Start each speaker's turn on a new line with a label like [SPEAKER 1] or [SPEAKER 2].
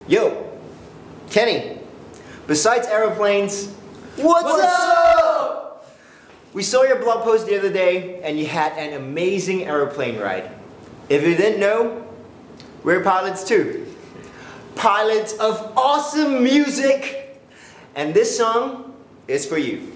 [SPEAKER 1] Yo, Kenny, besides aeroplanes, what's up? We saw your blog post the other day and you had an amazing aeroplane ride. If you didn't know, we're pilots too. Pilots of awesome music. And this song is for you.